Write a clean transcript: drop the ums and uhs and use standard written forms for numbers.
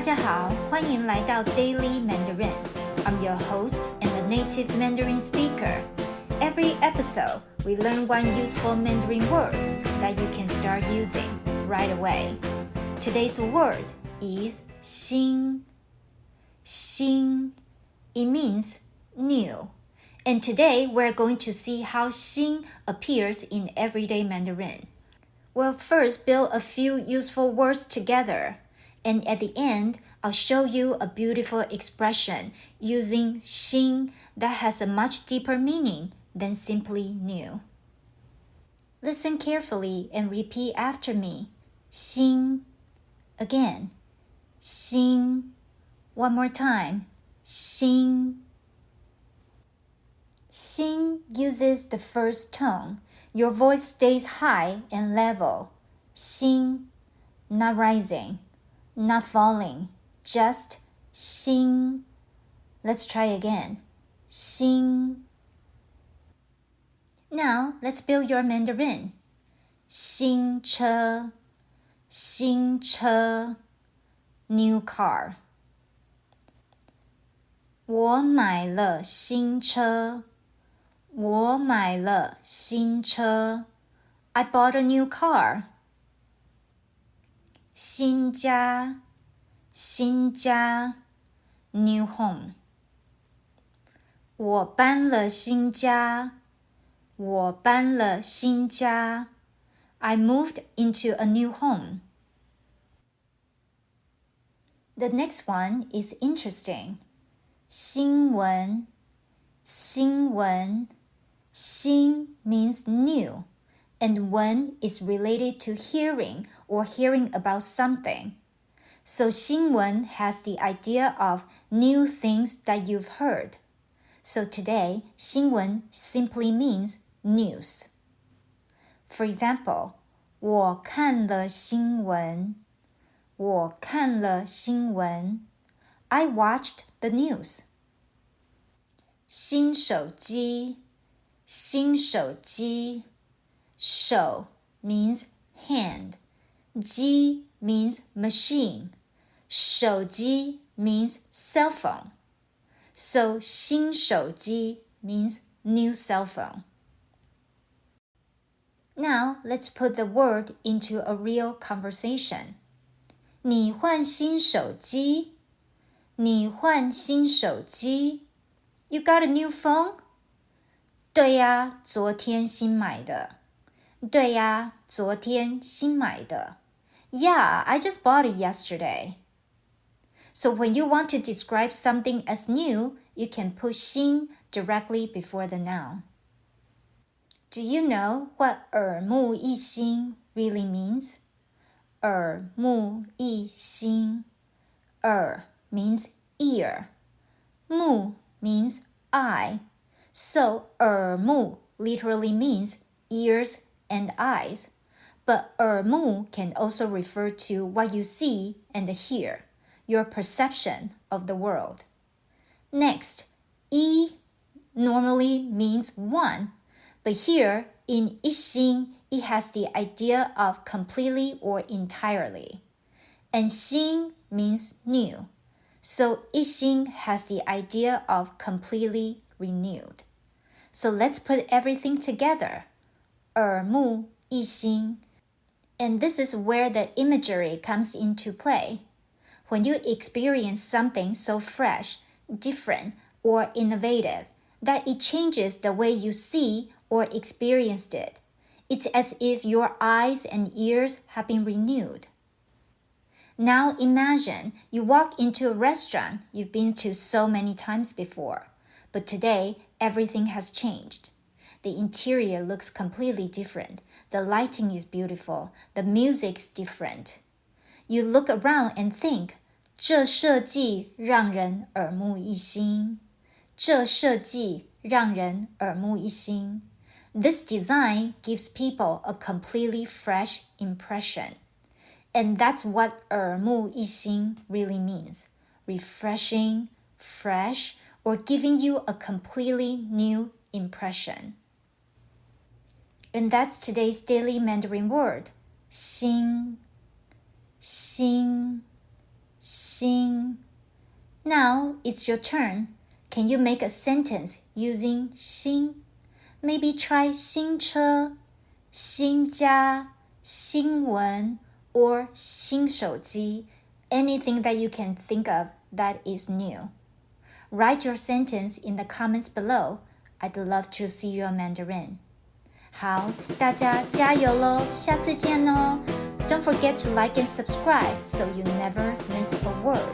大家好，欢迎来到 Daily Mandarin. I'm your host and a native Mandarin speaker. Every episode, we learn one useful Mandarin word that you can start using right away. Today's word is 新. 新. It means new. And today, we're going to see how 新 appears in everyday Mandarin. We'll first build a few useful words together. And at the end, I'll show you a beautiful expression using 新 that has a much deeper meaning than simply new. Listen carefully and repeat after me. 新. Again. 新. One more time. 新. 新 uses the first tone. Your voice stays high and level. 新. Not rising. Not falling, just 新. Let's try again. 新. Now, let's build your Mandarin. 新车, 新车, new car. 我买了新车, 我买了新车. I bought a new car.新家, 新家, new home. 我搬了新家, 我搬了新家. I moved into a new home. The next one is interesting. 新闻, 新闻. 新 means new, and 闻 is related to hearing or hearing about something. So 新闻 has the idea of new things that you've heard. So today, 新闻 simply means news. For example, 我看了新闻, 我看了新闻. I watched the news. 新手机, 新手机. 手 means hand. 机 means machine. 手机 means cell phone. So 新手机 means new cell phone. Now let's put the word into a real conversation. 你换新手机? 你换新手机? You got a new phone? 对呀，昨天新买的。对呀，昨天新买的。Yeah, I just bought it yesterday. So when you want to describe something as new, you can put 新 directly before the noun. Do you know what 耳目一新 really means? 耳目一新. 耳 means ear. 目 means eye. So 耳目 literally means ears and eyes. But 耳目 can also refer to what you see and hear, your perception of the world. Next, 一 normally means one, but here in 一新, it has the idea of completely or entirely. And 新 means new. So 一新 has the idea of completely renewed. So let's put everything together. 耳目一新. And this is where the imagery comes into play. When you experience something so fresh, different, or innovative that it changes the way you see or experienced it, it's as if your eyes and ears have been renewed. Now imagine you walk into a restaurant you've been to so many times before, but today everything has changed. The interior looks completely different. The lighting is beautiful. The music's different. You look around and think, 这设计让人耳目一新. 这设计让人耳目一新. This design gives people a completely fresh impression. And that's what 耳目一新 really means. Refreshing, fresh, or giving you a completely new impression. And that's today's Daily Mandarin word. 新, 新,新. Now it's your turn. Can you make a sentence using 新? Maybe try 新车, 新家, 新闻, or 新手机, anything that you can think of that is new. Write your sentence in the comments below. I'd love to see your Mandarin. 好，大家加油咯，下次见哦。Don't forget to like and subscribe so you never miss a word.